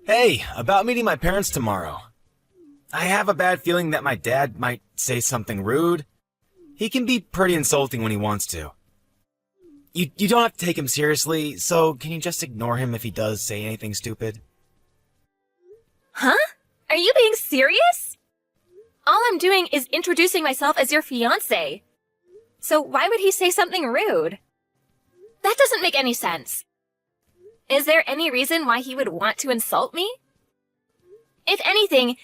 Hey, about meeting my parents tomorrow. I have a bad feeling that my dad might say something rude. He can be pretty insulting when he wants to. You don't have to take him seriously, so can you just ignore him if he does say anything stupid? Huh? Are you being serious? All I'm doing is introducing myself as your fiancé. So why would he say something rude? That doesn't make any sense. Is there any reason why he would want to insult me? If anything,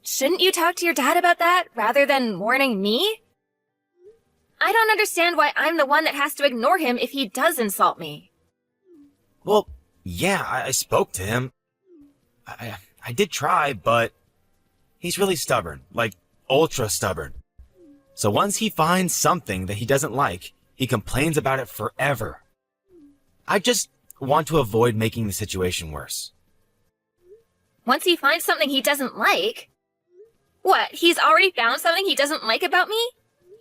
shouldn't you talk to your dad about that rather than warning me? I don't understand why I'm the one that has to ignore him if he does insult me. Well, yeah, I spoke to him. I did try, but he's really stubborn, like ultra stubborn. So once he finds something that he doesn't like, he complains about it forever. I just want to avoid making the situation worse. Once he finds something he doesn't like? What, he's already found something he doesn't like about me?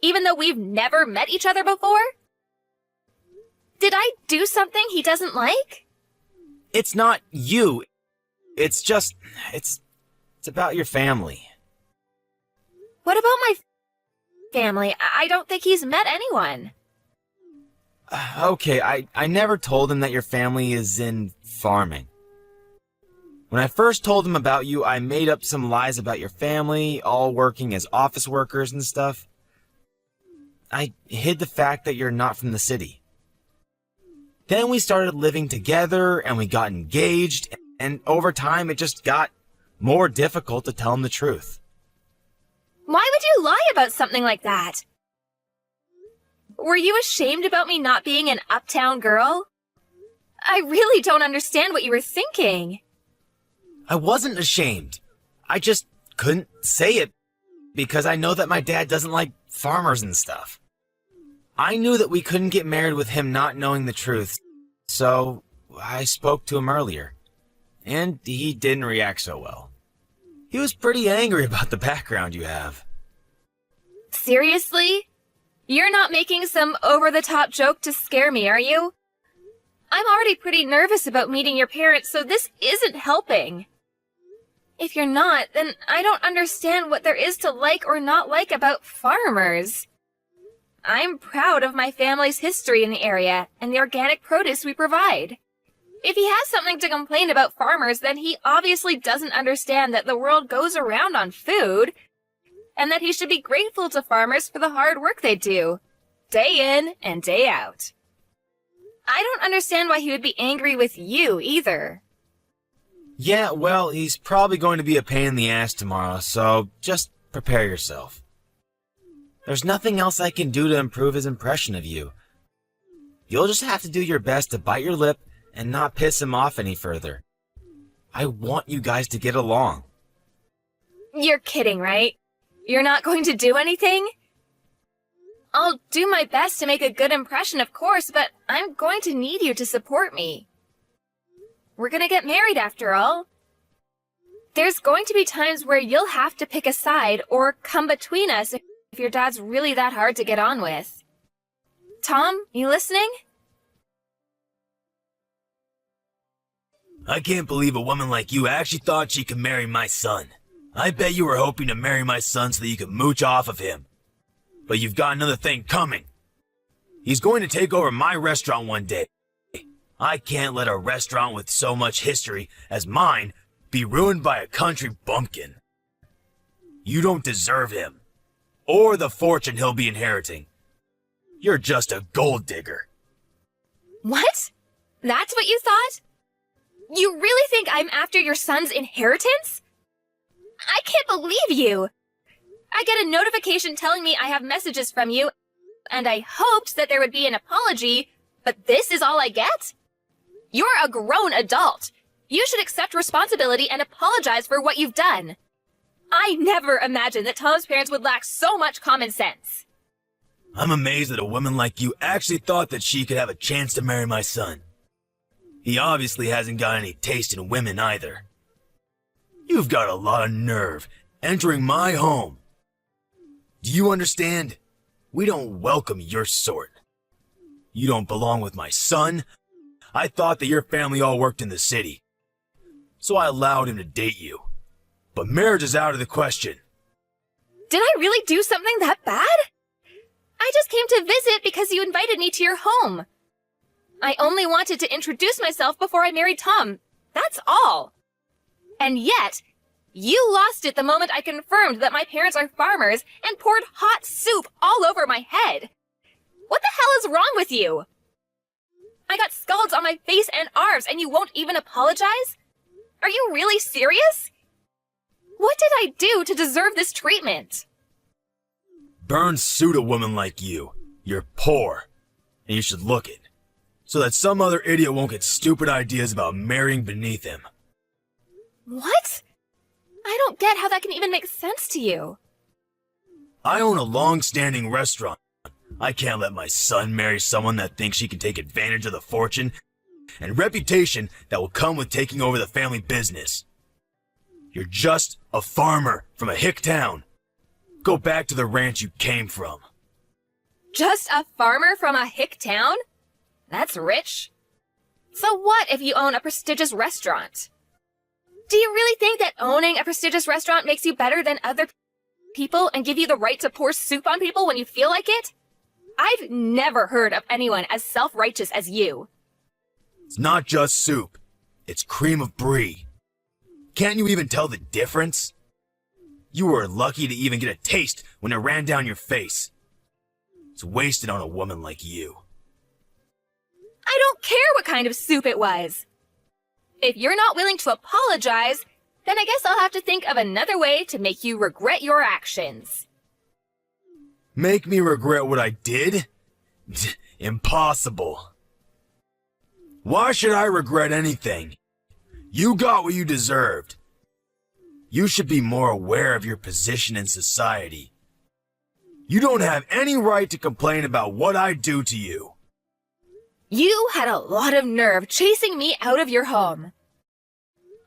Even though we've never met each other before? Did I do something he doesn't like? It's not you. It's just, it's about your family. What about my family? I don't think he's met anyone. Okay, I never told him that your family is in farming. When I first told him about you, I made up some lies about your family, all working as office workers and stuff. I hid the fact that you're not from the city. Then we started living together and we got engaged, and over time it just got more difficult to tell him the truth. Why would you lie about something like that? Were you ashamed about me not being an uptown girl? I really don't understand what you were thinking. I wasn't ashamed. I just couldn't say it because I know that my dad doesn't like farmers and stuff. I knew that we couldn't get married with him not knowing the truth, so I spoke to him earlier, and he didn't react so well. He was pretty angry about the background you have. Seriously? You're not making some over-the-top joke to scare me, are you? I'm already pretty nervous about meeting your parents, so this isn't helping. If you're not, then I don't understand what there is to like or not like about farmers. I'm proud of my family's history in the area and the organic produce we provide. If he has something to complain about farmers, then he obviously doesn't understand that the world goes around on food, and that he should be grateful to farmers for the hard work they do, day in and day out. I don't understand why he would be angry with you either. Yeah, well, he's probably going to be a pain in the ass tomorrow, so just prepare yourself. There's nothing else I can do to improve his impression of you. You'll just have to do your best to bite your lip and not piss him off any further. I want you guys to get along. You're kidding, right? You're not going to do anything? I'll do my best to make a good impression, of course, but I'm going to need you to support me. We're gonna get married after all. There's going to be times where you'll have to pick a side or come between us if your dad's really that hard to get on with. Tom, you listening? I can't believe a woman like you actually thought she could marry my son. I bet you were hoping to marry my son so that you could mooch off of him. But you've got another thing coming. He's going to take over my restaurant one day. I can't let a restaurant with so much history as mine be ruined by a country bumpkin. You don't deserve him, or the fortune he'll be inheriting. You're just a gold digger. What? That's what you thought? You really think I'm after your son's inheritance? I can't believe you! I get a notification telling me I have messages from you, and I hoped that there would be an apology, but this is all I get? You're a grown adult. You should accept responsibility and apologize for what you've done. I never imagined that Tom's parents would lack so much common sense. I'm amazed that a woman like you actually thought that she could have a chance to marry my son. He obviously hasn't got any taste in women either. You've got a lot of nerve entering my home. Do you understand? We don't welcome your sort. You don't belong with my son. I thought that your family all worked in the city. so I allowed him to date you. But marriage is out of the question. Did I really do something that bad? I just came to visit because you invited me to your home. I only wanted to introduce myself before I married Tom. That's all. And yet, you lost it the moment I confirmed that my parents are farmers and poured hot soup all over my head. What the hell is wrong with you? I got scalds on my face and arms and you won't even apologize? Are you really serious? What did I do to deserve this treatment? Burns suit a woman like you. You're poor, and you should look it, so that some other idiot won't get stupid ideas about marrying beneath him. What? I don't get how that can even make sense to you. I own a long-standing restaurant. I can't let my son marry someone that thinks she can take advantage of the fortune and reputation that will come with taking over the family business. You're just a farmer from a hick town. Go back to the ranch you came from. Just a farmer from a hick town? That's rich. So what if you own a prestigious restaurant? Do you really think that owning a prestigious restaurant makes you better than other people and give you the right to pour soup on people when you feel like it? I've never heard of anyone as self-righteous as you. It's not just soup. It's cream of brie. Can't you even tell the difference? You were lucky to even get a taste when it ran down your face. It's wasted on a woman like you. I don't care what kind of soup it was. If you're not willing to apologize, then I guess I'll have to think of another way to make you regret your actions. Make me regret what I did? Impossible. Why should I regret anything? You got what you deserved. You should be more aware of your position in society. You don't have any right to complain about what I do to you. You had a lot of nerve chasing me out of your home.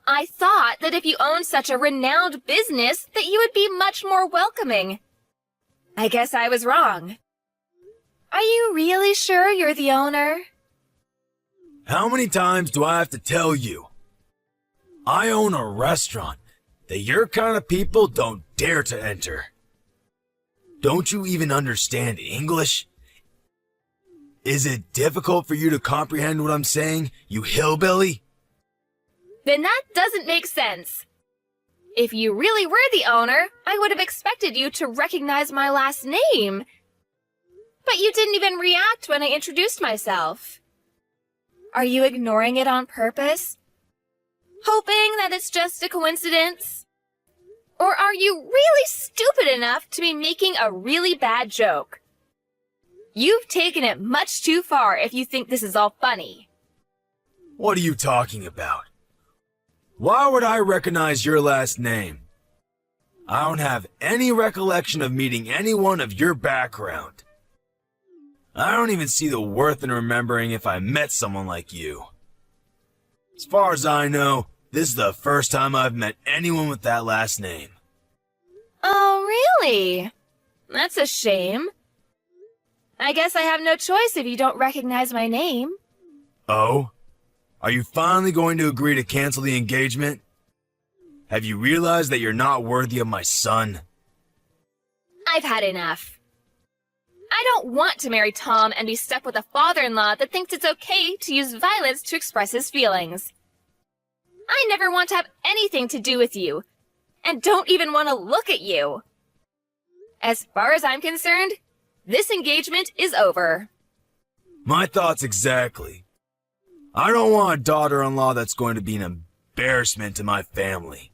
I thought that if you owned such a renowned business that you would be much more welcoming. I guess I was wrong. Are you really sure you're the owner? How many times do I have to tell you? I own a restaurant that your kind of people don't dare to enter. Don't you even understand English? Is it difficult for you to comprehend what I'm saying, you hillbilly? Then that doesn't make sense. If you really were the owner, I would have expected you to recognize my last name. But you didn't even react when I introduced myself. Are you ignoring it on purpose? Hoping that it's just a coincidence? Or are you really stupid enough to be making a really bad joke? You've taken it much too far if you think this is all funny. What are you talking about? Why would I recognize your last name? I don't have any recollection of meeting anyone of your background. I don't even see the worth in remembering if I met someone like you. As far as I know, this is the first time I've met anyone with that last name. Oh, really? That's a shame. I guess I have no choice if you don't recognize my name. Oh? Are you finally going to agree to cancel the engagement? Have you realized that you're not worthy of my son? I've had enough. I don't want to marry Tom and be stuck with a father-in-law that thinks it's okay to use violence to express his feelings. I never want to have anything to do with you, and don't even want to look at you. As far as I'm concerned, this engagement is over. My thoughts exactly. I don't want a daughter-in-law that's going to be an embarrassment to my family.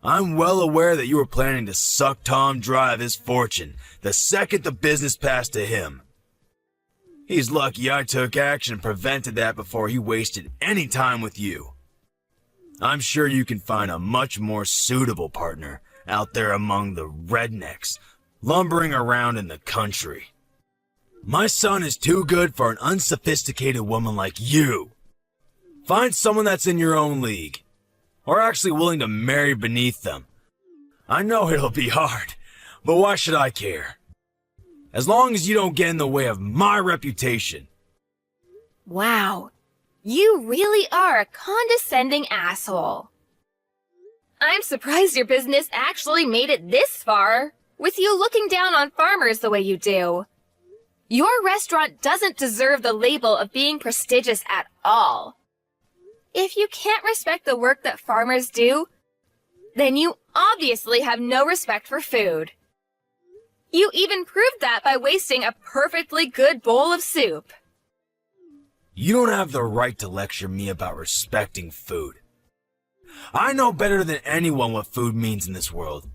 I'm well aware that you were planning to suck Tom dry of his fortune the second the business passed to him. He's lucky I took action and prevented that before he wasted any time with you. I'm sure you can find a much more suitable partner out there among the rednecks lumbering around in the country. My son is too good for an unsophisticated woman like you. Find someone that's in your own league, or actually willing to marry beneath them. I know it'll be hard, but why should I care? As long as you don't get in the way of my reputation. Wow, You really are a condescending asshole. I'm surprised your business actually made it this far, with you looking down on farmers the way you do. Your restaurant doesn't deserve the label of being prestigious at all. If you can't respect the work that farmers do, then you obviously have no respect for food. You even proved that by wasting a perfectly good bowl of soup. You don't have the right to lecture me about respecting food. I know better than anyone what food means in this world.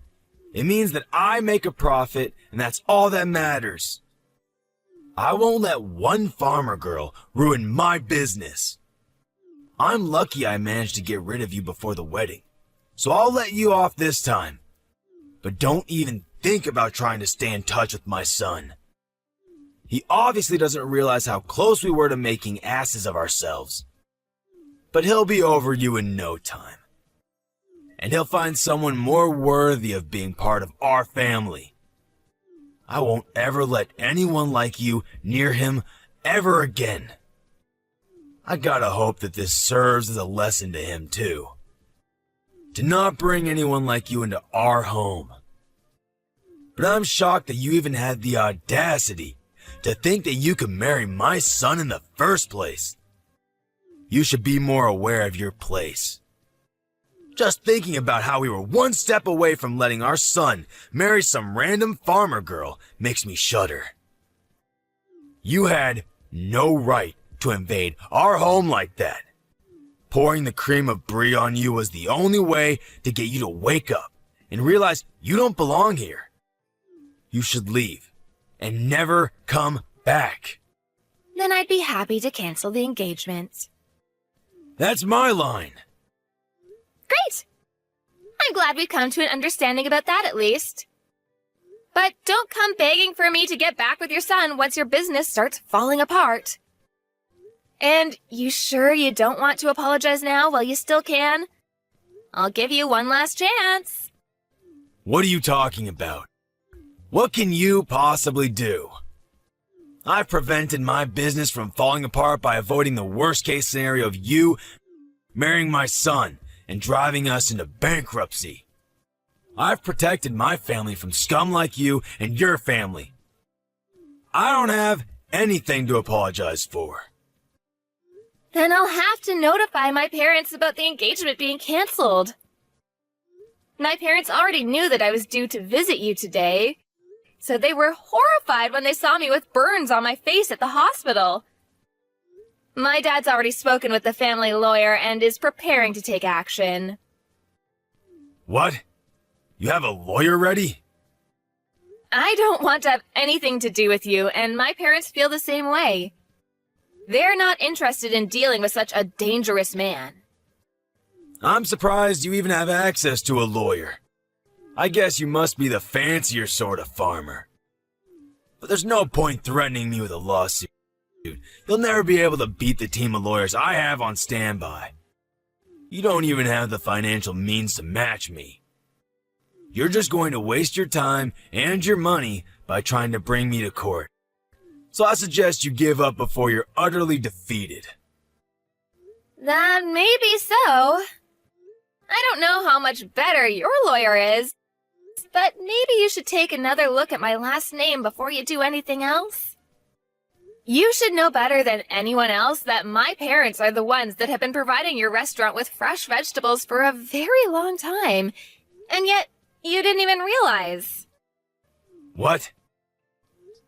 It means that I make a profit, and that's all that matters. I won't let one farmer girl ruin my business. I'm lucky I managed to get rid of you before the wedding, so I'll let you off this time. But don't even think about trying to stay in touch with my son. He obviously doesn't realize how close we were to making asses of ourselves. But he'll be over you in no time. And he'll find someone more worthy of being part of our family. I won't ever let anyone like you near him ever again. I gotta hope that this serves as a lesson to him too. To not bring anyone like you into our home. But I'm shocked that you even had the audacity to think that you could marry my son in the first place. You should be more aware of your place. Just thinking about how we were one step away from letting our son marry some random farmer girl makes me shudder. You had no right to invade our home like that. Pouring the cream of brie on you was the only way to get you to wake up and realize you don't belong here. You should leave and never come back. Then I'd be happy to cancel the engagement. That's my line. Great! I'm glad we've come to an understanding about that at least. But don't come begging for me to get back with your son once your business starts falling apart. And you sure you don't want to apologize now while you still can? I'll give you one last chance. What are you talking about? What can you possibly do? I've prevented my business from falling apart by avoiding the worst case scenario of you marrying my son and driving us into bankruptcy. I've protected my family from scum like you and your family. I don't have anything to apologize for. Then I'll have to notify my parents about the engagement being canceled. My parents already knew that I was due to visit you today, so they were horrified when they saw me with burns on my face at the hospital. My dad's already spoken with the family lawyer and is preparing to take action. What? You have a lawyer ready? I don't want to have anything to do with you, and my parents feel the same way. They're not interested in dealing with such a dangerous man. I'm surprised you even have access to a lawyer. I guess you must be the fancier sort of farmer. But there's no point threatening me with a lawsuit. You'll never be able to beat the team of lawyers I have on standby. You don't even have the financial means to match me. You're just going to waste your time and your money by trying to bring me to court. So I suggest you give up before you're utterly defeated. That may be so. I don't know how much better your lawyer is, but maybe you should take another look at my last name before you do anything else. You should know better than anyone else that my parents are the ones that have been providing your restaurant with fresh vegetables for a very long time, and yet you didn't even realize. What?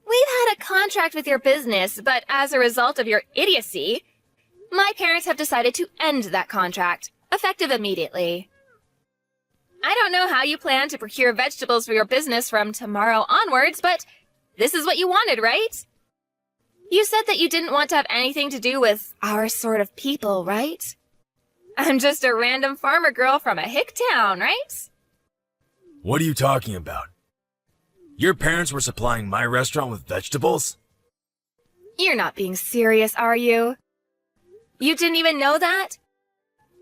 We've had a contract with your business, but as a result of your idiocy, my parents have decided to end that contract, effective immediately. I don't know how you plan to procure vegetables for your business from tomorrow onwards, but this is what you wanted, right? You said that you didn't want to have anything to do with our sort of people, right? I'm just a random farmer girl from a hick town, right? What are you talking about? Your parents were supplying my restaurant with vegetables? You're not being serious, are you? You didn't even know that?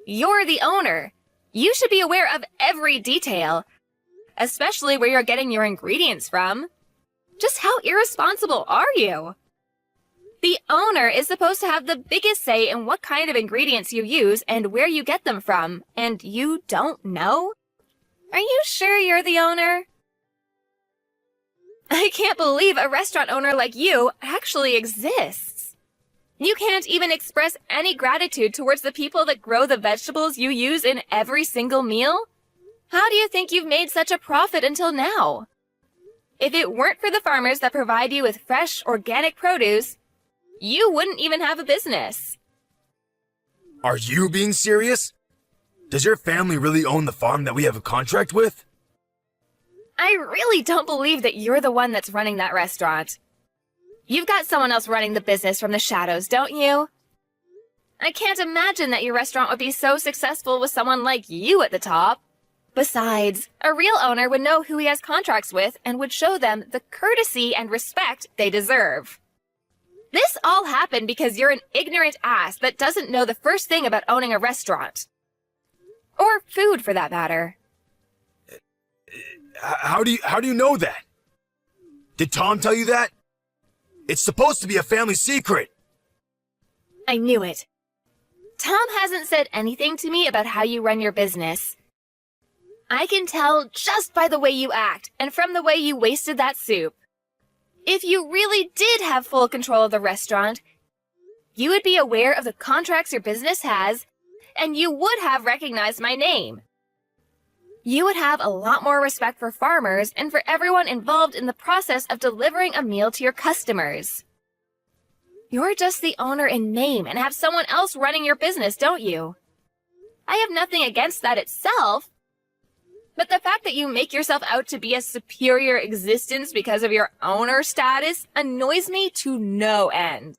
You're the owner. You should be aware of every detail, especially where you're getting your ingredients from. Just how irresponsible are you? The owner is supposed to have the biggest say in what kind of ingredients you use and where you get them from, and you don't know? Are you sure you're the owner? I can't believe a restaurant owner like you actually exists. You can't even express any gratitude towards the people that grow the vegetables you use in every single meal? How do you think you've made such a profit until now? If it weren't for the farmers that provide you with fresh, organic produce, you wouldn't even have a business. Are you being serious? Does your family really own the farm that we have a contract with? I really don't believe that you're the one that's running that restaurant. You've got someone else running the business from the shadows, don't you? I can't imagine that your restaurant would be so successful with someone like you at the top. Besides, a real owner would know who he has contracts with and would show them the courtesy and respect they deserve. This all happened because you're an ignorant ass that doesn't know the first thing about owning a restaurant. Or food, for that matter. How do you know that? Did Tom tell you that? It's supposed to be a family secret. I knew it. Tom hasn't said anything to me about how you run your business. I can tell just by the way you act and from the way you wasted that soup. If you really did have full control of the restaurant, you would be aware of the contracts your business has, and you would have recognized my name. You would have a lot more respect for farmers and for everyone involved in the process of delivering a meal to your customers. You're just the owner in name and have someone else running your business, don't you? I have nothing against that itself, but the fact that you make yourself out to be a superior existence because of your owner status annoys me to no end.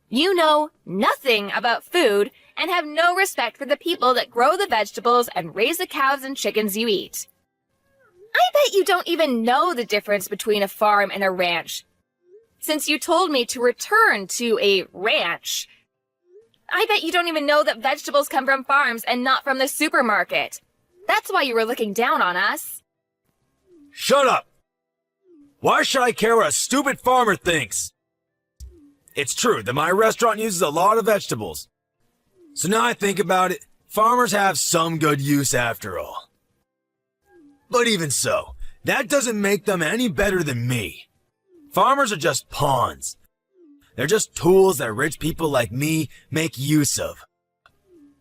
You know nothing about food and have no respect for the people that grow the vegetables and raise the cows and chickens you eat. I bet you don't even know the difference between a farm and a ranch. Since you told me to return to a ranch, I bet you don't even know that vegetables come from farms and not from the supermarket. That's why you were looking down on us. Shut up! Why should I care what a stupid farmer thinks? It's true that my restaurant uses a lot of vegetables. So now I think about it, farmers have some good use after all. But even so, that doesn't make them any better than me. Farmers are just pawns. They're just tools that rich people like me make use of.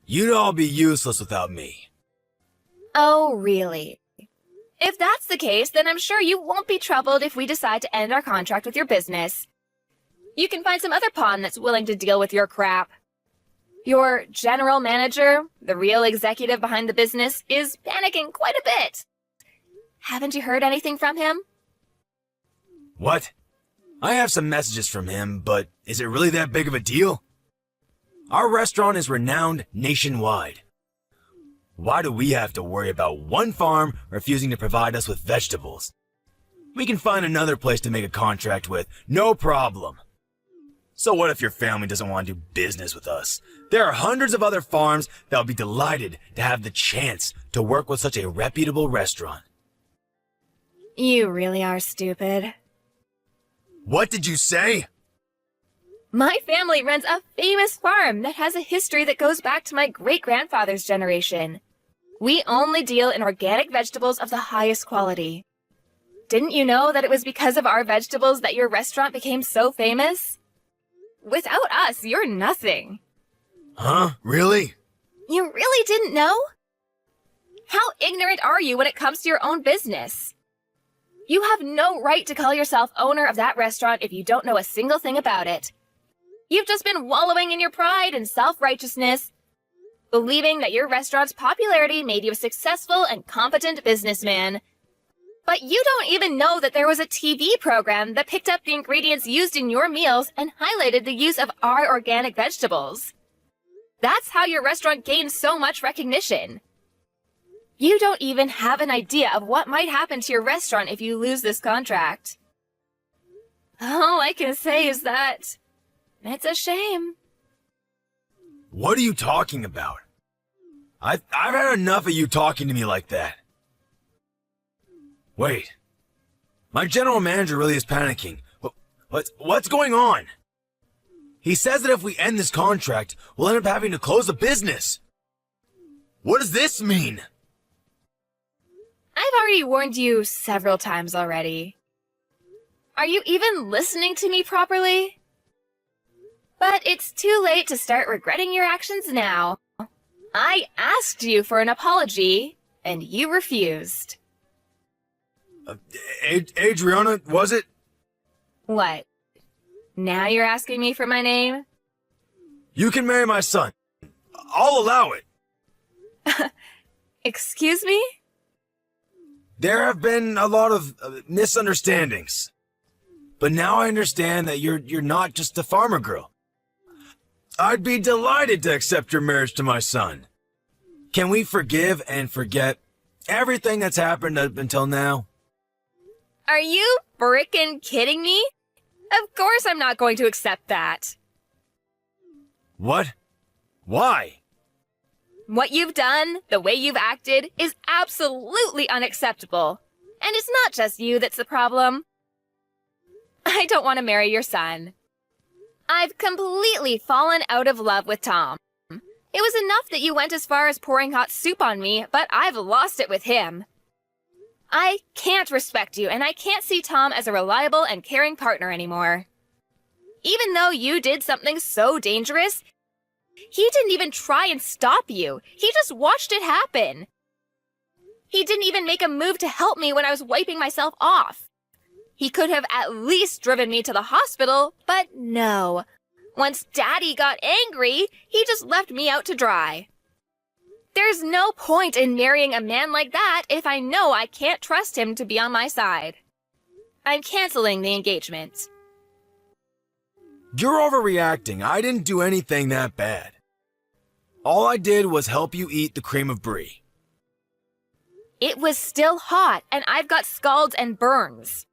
You'd all be useless without me. Oh, really? If that's the case, then I'm sure you won't be troubled if we decide to end our contract with your business. You can find some other pawn that's willing to deal with your crap. Your general manager, the real executive behind the business, is panicking quite a bit. Haven't you heard anything from him? What? I have some messages from him, but is it really that big of a deal? Our restaurant is renowned nationwide. Why do we have to worry about one farm refusing to provide us with vegetables? We can find another place to make a contract with, no problem. So what if your family doesn't want to do business with us? There are hundreds of other farms that will be delighted to have the chance to work with such a reputable restaurant. You really are stupid. What did you say? My family runs a famous farm that has a history that goes back to my great-grandfather's generation. We only deal in organic vegetables of the highest quality. Didn't you know that it was because of our vegetables that your restaurant became so famous? Without us, you're nothing. Huh? Really? You really didn't know? How ignorant are you when it comes to your own business? You have no right to call yourself owner of that restaurant if you don't know a single thing about it. You've just been wallowing in your pride and self-righteousness, believing that your restaurant's popularity made you a successful and competent businessman. But you don't even know that there was a TV program that picked up the ingredients used in your meals and highlighted the use of our organic vegetables. That's how your restaurant gained so much recognition. You don't even have an idea of what might happen to your restaurant if you lose this contract. All I can say is that it's a shame. What are you talking about? I've had enough of you talking to me like that. Wait. My general manager really is panicking. What's going on? He says that if we end this contract, we'll end up having to close the business. What does this mean? I've already warned you several times already. Are you even listening to me properly? But it's too late to start regretting your actions now. I asked you for an apology, and you refused. Adriana, was it? What? Now you're asking me for my name? You can marry my son. I'll allow it. Excuse me? There have been a lot of misunderstandings. But now I understand that you're not just a farmer girl. I'd be delighted to accept your marriage to my son. Can we forgive and forget everything that's happened up until now? Are you frickin' kidding me? Of course I'm not going to accept that. What? Why? What you've done, the way you've acted, is absolutely unacceptable. And it's not just you that's the problem. I don't want to marry your son. I've completely fallen out of love with Tom. It was enough that you went as far as pouring hot soup on me, but I've lost it with him. I can't respect you, and I can't see Tom as a reliable and caring partner anymore. Even though you did something so dangerous, he didn't even try and stop you. He just watched it happen. He didn't even make a move to help me when I was wiping myself off. He could have at least driven me to the hospital, but no. Once Daddy got angry, he just left me out to dry. There's no point in marrying a man like that if I know I can't trust him to be on my side. I'm canceling the engagement. You're overreacting. I didn't do anything that bad. All I did was help you eat the cream of brie. It was still hot, and I've got scalds and burns.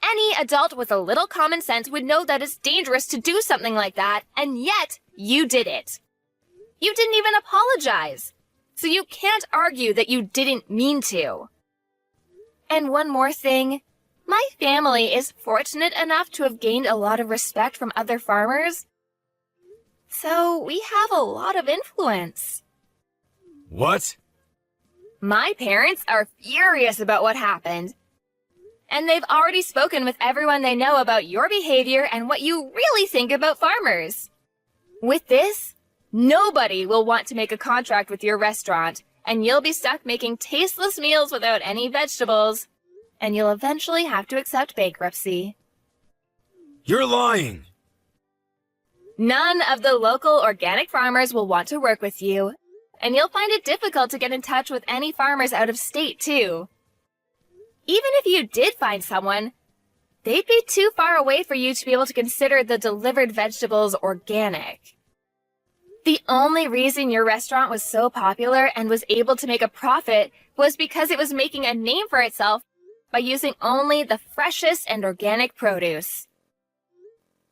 Any adult with a little common sense would know that it's dangerous to do something like that, and yet you did it. You didn't even apologize, so you can't argue that you didn't mean to. And one more thing, my family is fortunate enough to have gained a lot of respect from other farmers, so we have a lot of influence. What? My parents are furious about what happened. And they've already spoken with everyone they know about your behavior and what you really think about farmers. With this, nobody will want to make a contract with your restaurant, and you'll be stuck making tasteless meals without any vegetables, and you'll eventually have to accept bankruptcy. You're lying. None of the local organic farmers will want to work with you, and you'll find it difficult to get in touch with any farmers out of state, too. Even if you did find someone, they'd be too far away for you to be able to consider the delivered vegetables organic. The only reason your restaurant was so popular and was able to make a profit was because it was making a name for itself by using only the freshest and organic produce.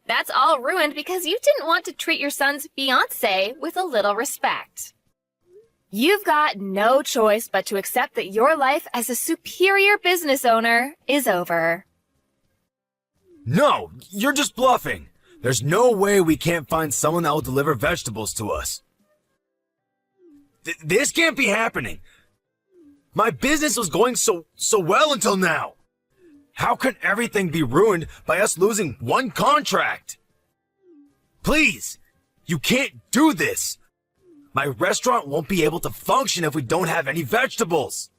That's all ruined because you didn't want to treat your son's fiancé with a little respect. You've got no choice but to accept that your life as a superior business owner is over. No, you're just bluffing. There's no way we can't find someone that will deliver vegetables to us. This can't be happening. My business was going so well until now. How can everything be ruined by us losing one contract? Please, you can't do this. My restaurant won't be able to function if we don't have any vegetables.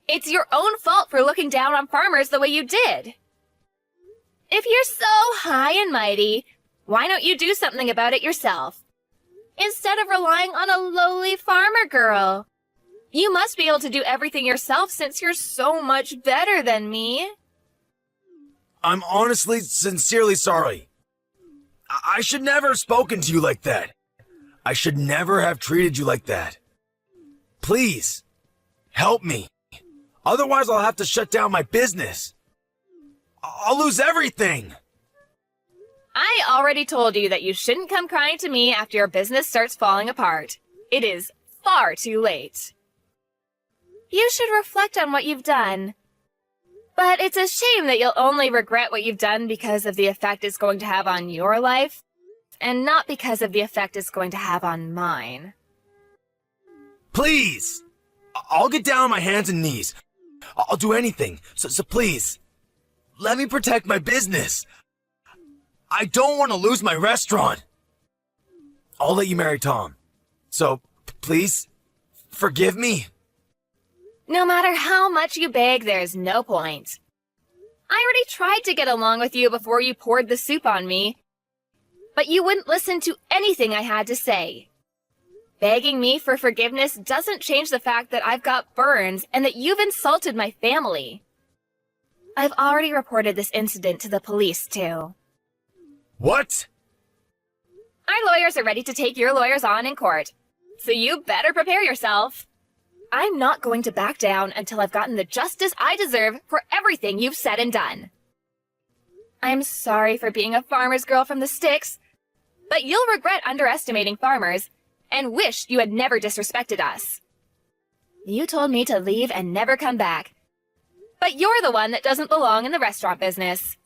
It's your own fault for looking down on farmers the way you did. If you're so high and mighty, why don't you do something about it yourself? Instead of relying on a lowly farmer girl. You must be able to do everything yourself since you're so much better than me. I'm honestly, sincerely sorry. I should never have spoken to you like that. I should never have treated you like that. Please, help me. Otherwise, I'll have to shut down my business. I'll lose everything. I already told you that you shouldn't come crying to me after your business starts falling apart. It is far too late. You should reflect on what you've done. But it's a shame that you'll only regret what you've done because of the effect it's going to have on your life, and not because of the effect it's going to have on mine. Please! I'll get down on my hands and knees. I'll do anything, so please, let me protect my business. I don't want to lose my restaurant. I'll let you marry Tom. So, please, forgive me. No matter how much you beg, there's no point. I already tried to get along with you before you poured the soup on me, but you wouldn't listen to anything I had to say. Begging me for forgiveness doesn't change the fact that I've got burns and that you've insulted my family. I've already reported this incident to the police, too. What? Our lawyers are ready to take your lawyers on in court, so you better prepare yourself. I'm not going to back down until I've gotten the justice I deserve for everything you've said and done. I'm sorry for being a farmer's girl from the sticks, but you'll regret underestimating farmers and wish you had never disrespected us. You told me to leave and never come back, but you're the one that doesn't belong in the restaurant business.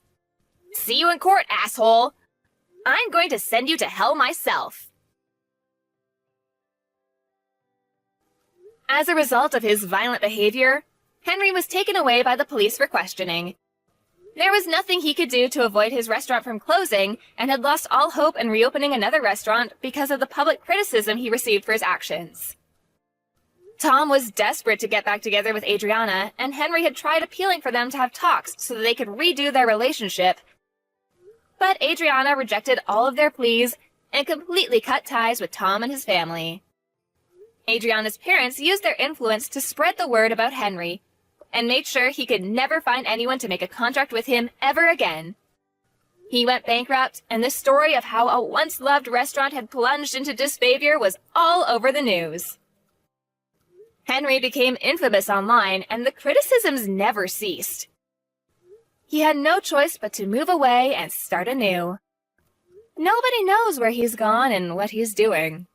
See you in court, asshole! I'm going to send you to hell myself. As a result of his violent behavior, Henry was taken away by the police for questioning. There was nothing he could do to avoid his restaurant from closing and had lost all hope in reopening another restaurant because of the public criticism he received for his actions. Tom was desperate to get back together with Adriana, and Henry had tried appealing for them to have talks so that they could redo their relationship. But Adriana rejected all of their pleas and completely cut ties with Tom and his family. Adriana's parents used their influence to spread the word about Henry and made sure he could never find anyone to make a contract with him ever again. He went bankrupt, and the story of how a once-loved restaurant had plunged into disfavor was all over the news. Henry became infamous online, and the criticisms never ceased. He had no choice but to move away and start anew. Nobody knows where he's gone and what he's doing.